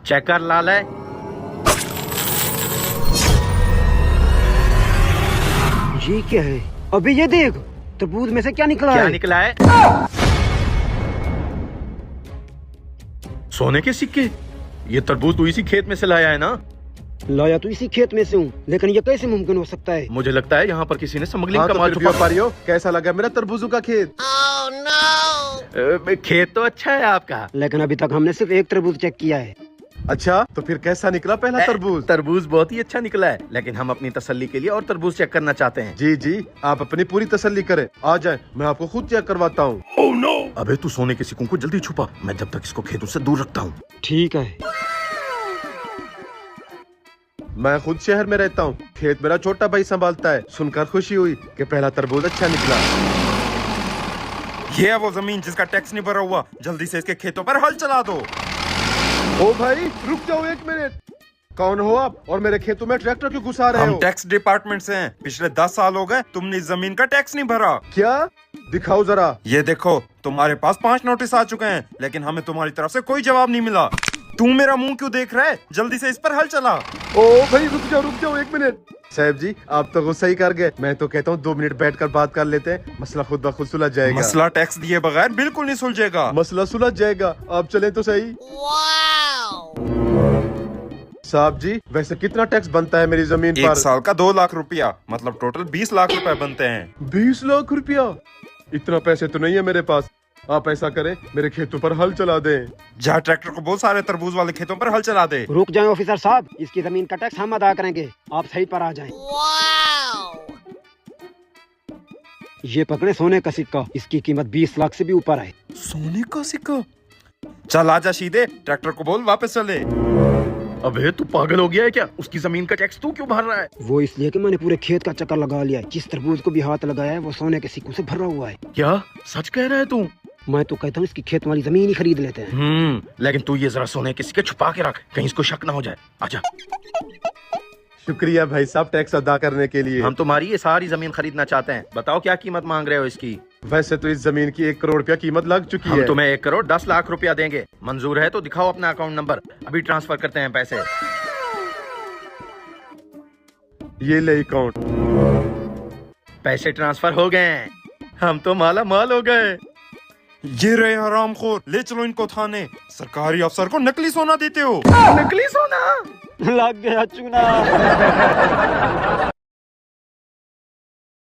Check कर लाल है। ये क्या है? अबे ये देख, तरबूज में से क्या निकला क्या है? निकला है? सोने के सिक्के। ये तरबूज तू इसी खेत में से लाया है ना? लाया तो इसी खेत में से हूँ, लेकिन ये कैसे मुमकिन हो सकता है? मुझे लगता है यहाँ पर किसी ने स्मगलिंग हाँ, का तो माल फिर छुपा। व्यापारियों, कैसा लगा मेरा तरबूजों का खेत? खेत तो अच्छा है आपका। लेकिन अभी तक हमने सिर्फ एक तरबूज चेक किया है। अच्छा, तो फिर कैसा निकला पहला तरबूज? तरबूज बहुत ही अच्छा निकला है, लेकिन हम अपनी तसल्ली के लिए और तरबूज चेक करना चाहते हैं। जी जी, आप अपनी पूरी तसल्ली करें। आ जाए, मैं आपको खुद चेक करवाता हूँ। Oh no! अबे तू सोने के सिक्कों को जल्दी छुपा, मैं जब तक इसको खेतों से दूर रखता हूँ। ठीक है। मैं खुद शहर में रहता हूँ, खेत मेरा छोटा भाई संभालता है। सुनकर खुशी हुई कि पहला तरबूज अच्छा निकला। ये है वो जमीन जिसका टैक्स नहीं भरा हुआ, जल्दी से इसके खेतों पर हल चला दो। ओ भाई, रुक जाओ एक मिनट। कौन हो आप और मेरे खेतों में ट्रैक्टर क्यों घुसा रहे हम हो? टैक्स डिपार्टमेंट से हैं। पिछले 10 साल हो गए तुमने इस जमीन का टैक्स नहीं भरा। क्या? दिखाओ जरा। ये देखो, तुम्हारे पास 5 नोटिस आ चुके हैं, लेकिन हमें तुम्हारी तरफ से कोई जवाब नहीं मिला। तू मेरा मुंह क्यों देख रहा है? जल्दी से इस पर हल चला। ओ भाई, रुक जाओ एक मिनट। साहब जी, आप तो गुस्सा ही कर गए। मैं तो कहता हूँ 2 मिनट बैठकर बात कर लेते हैं, मसला खुद ब खुद सुलझ जाएगा। मसला टैक्स दिए बगैर बिल्कुल नहीं सुलझेगा। मसला सुलझ जाएगा, आप चलें तो सही। साहब जी, वैसे कितना टैक्स बनता है मेरी जमीन एक पर? साल का 2 लाख रुपया, मतलब टोटल 20 लाख रुपए बनते हैं। 20 लाख रुपया? इतना पैसे तो नहीं है मेरे पास। आप ऐसा करें, मेरे खेतों पर हल चला दें। जहाँ ट्रैक्टर को बहुत सारे तरबूज वाले खेतों पर हल चला दे। रुक जाएं ऑफिसर साहब, इसकी जमीन का टैक्स हम अदा करेंगे, आप सही पर आ जाएं। ये पकड़े सोने का सिक्का, इसकी कीमत 20 लाख से भी ऊपर है। सोने का सिक्का? चल आजा सीधे, ट्रैक्टर को बोल वापस चले। अबे तू पागल हो गया है क्या? उसकी जमीन का टैक्स तू क्यों भर रहा है? वो इसलिए कि मैंने पूरे खेत का चक्कर लगा लिया है। जिस तरबूज को भी हाथ लगाया है वो सोने के सिक्कों से भरा हुआ है। क्या सच कह रहा है तू? मैं तो कहता हूँ इसकी खेत वाली जमीन ही खरीद लेते हैं। लेकिन तू ये जरा सोने के सिक्के छुपा के रख, कहीं इसको शक ना हो जाए। आजा। शुक्रिया भाई साहब टैक्स अदा करने के लिए। हम तुम्हारी ये सारी जमीन खरीदना चाहते हैं, बताओ क्या कीमत मांग रहे हो इसकी? वैसे तो इस जमीन की 1 करोड़ रुपया कीमत लग चुकी हम है। तुम्हें 1 करोड़ 10 लाख रुपया देंगे। मंजूर है तो दिखाओ अपना अकाउंट नंबर, अभी ट्रांसफर करते हैं पैसे। ये ले अकाउंट। पैसे ट्रांसफर हो गए, हम तो माला माल हो गए। ये रहे हरामखोर, ले चलो इनको थाने। सरकारी अफसर को नकली सोना देते हो। नकली सोना? लग गया चूना।